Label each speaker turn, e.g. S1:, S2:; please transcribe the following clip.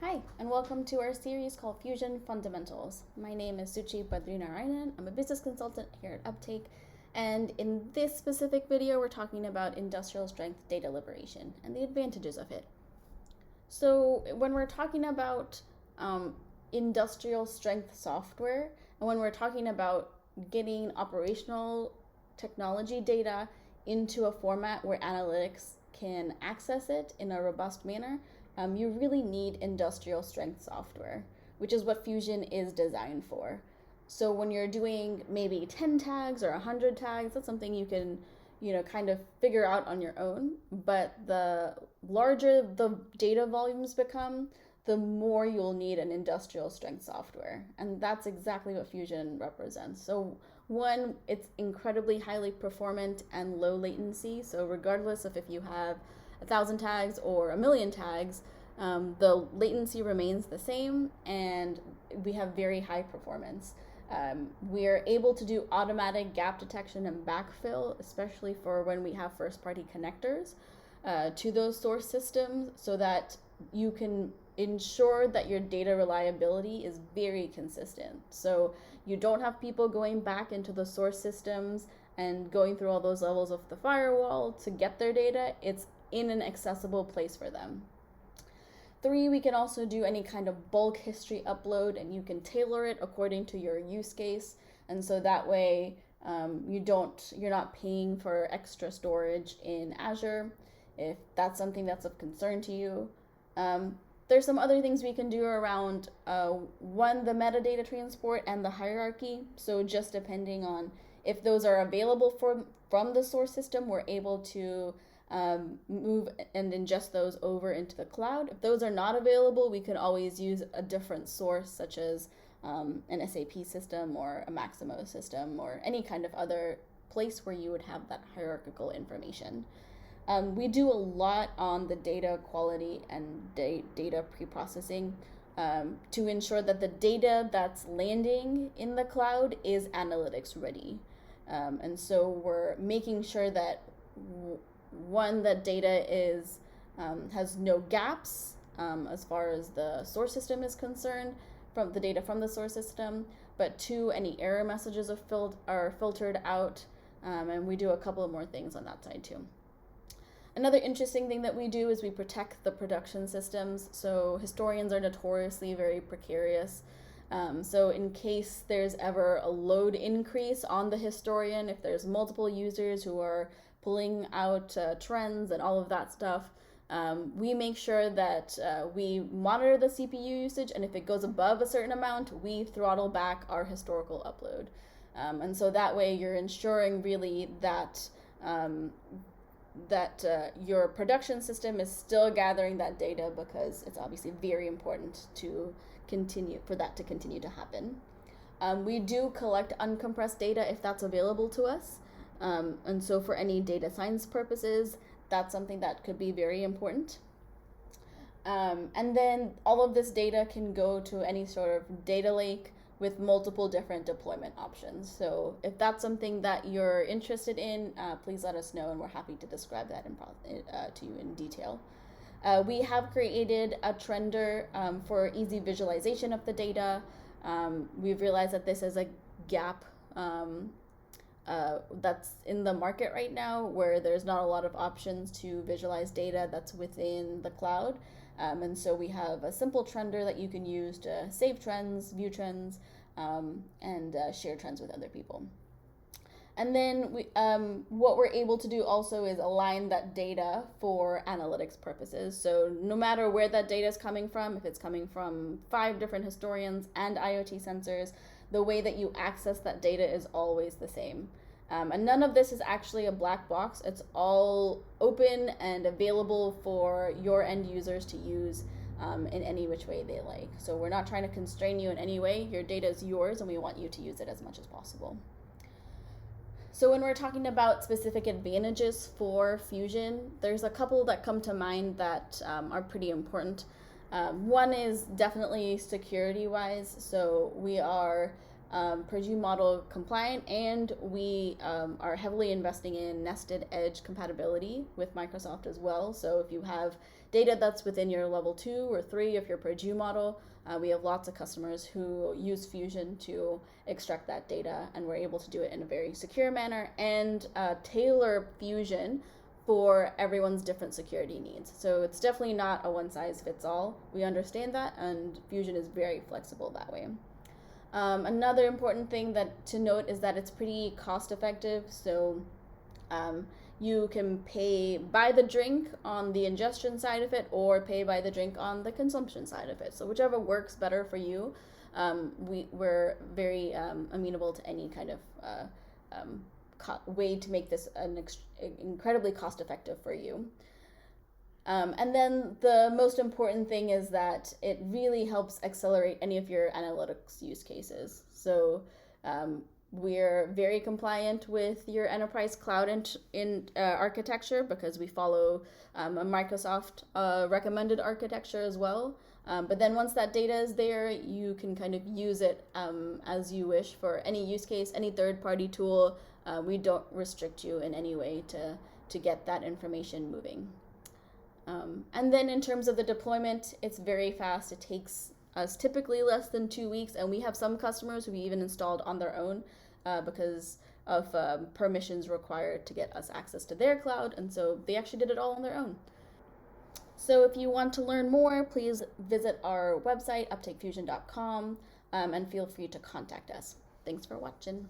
S1: Hi, and welcome to our series called Fusion Fundamentals. My name is Suchi Badrinarayanan. I'm a business consultant here at Uptake, and in this specific video, we're talking about industrial strength data liberation and the advantages of it. So, when we're talking about industrial strength software, and when we're talking about getting operational technology data into a format where analytics can access it in a robust manner, you really need industrial strength software, which is what Fusion is designed for. So when you're doing maybe 10 tags or 100 tags, that's something you can, kind of figure out on your own. But the larger the data volumes become, the more you'll need an industrial strength software. And that's exactly what Fusion represents. So one, it's incredibly highly performant and low latency. So regardless of if you have 1,000 tags or 1,000,000 tags, the latency remains the same, and we have very high performance. We are able to do automatic gap detection and backfill, especially for when we have first-party connectors to those source systems, so that you can ensure that your data reliability is very consistent. So you don't have people going back into the source systems and going through all those levels of the firewall to get their data. It's in an accessible place for them. 3, we can also do any kind of bulk history upload, and you can tailor it according to your use case. And so that way you're not paying for extra storage in Azure if that's something that's of concern to you. There's some other things we can do around, one, the metadata transport and the hierarchy. So just depending on if those are available from the source system, we're able to move and ingest those over into the cloud. If those are not available, we can always use a different source, such as an SAP system or a Maximo system or any kind of other place where you would have that hierarchical information. We do a lot on the data quality and data pre-processing to ensure that the data that's landing in the cloud is analytics ready. And so we're making sure that one, that data is has no gaps as far as the source system is concerned from the data from the source system, but 2, any error messages are filtered out, and we do a couple of more things on that side too. Another interesting thing that we do is we protect the production systems. So historians are notoriously very precarious. So in case there's ever a load increase on the historian, if there's multiple users who are pulling out trends and all of that stuff, we make sure that we monitor the CPU usage, and if it goes above a certain amount, we throttle back our historical upload. And so that way you're ensuring really that your production system is still gathering that data, because it's obviously very important for that to continue to happen. We do collect uncompressed data if that's available to us. And so for any data science purposes, that's something that could be very important. And then all of this data can go to any sort of data lake with multiple different deployment options. So if that's something that you're interested in, please let us know, and we're happy to describe that to you in detail. We have created a trender for easy visualization of the data. We've realized that this is a gap that's in the market right now, where there's not a lot of options to visualize data that's within the cloud. And so we have a simple trender that you can use to save trends, view trends, and share trends with other people. And then what we're able to do also is align that data for analytics purposes. So no matter where that data is coming from, if it's coming from 5 different historians and IoT sensors, the way that you access that data is always the same. And none of this is actually a black box. It's all open and available for your end users to use in any which way they like. So we're not trying to constrain you in any way. Your data is yours, and we want you to use it as much as possible. So when we're talking about specific advantages for Fusion, there's a couple that come to mind that are pretty important. One is definitely security-wise. So we are Purdue model compliant, and we are heavily investing in nested edge compatibility with Microsoft as well. So if you have data that's within your level 2 or 3 of your Purdue model. We have lots of customers who use Fusion to extract that data, and we're able to do it in a very secure manner and tailor Fusion for everyone's different security needs. So it's definitely not a one-size-fits-all. We understand that, and Fusion is very flexible that way. Another important thing to note is that it's pretty cost-effective. So you can pay by the drink on the ingestion side of it, or pay by the drink on the consumption side of it. So whichever works better for you. We're very amenable to any kind of way to make this incredibly cost-effective for you. And then the most important thing is that it really helps accelerate any of your analytics use cases. So we're very compliant with your enterprise cloud architecture, because we follow a Microsoft recommended architecture as well. But then once that data is there, you can kind of use it as you wish for any use case, any third-party tool. We don't restrict you in any way to get that information moving. And then in terms of the deployment, it's very fast. It takes us typically less than 2 weeks, and we have some customers who we even installed on their own because of permissions required to get us access to their cloud, and so they actually did it all on their own. So if you want to learn more, please visit our website, uptakefusion.com, and feel free to contact us. Thanks for watching.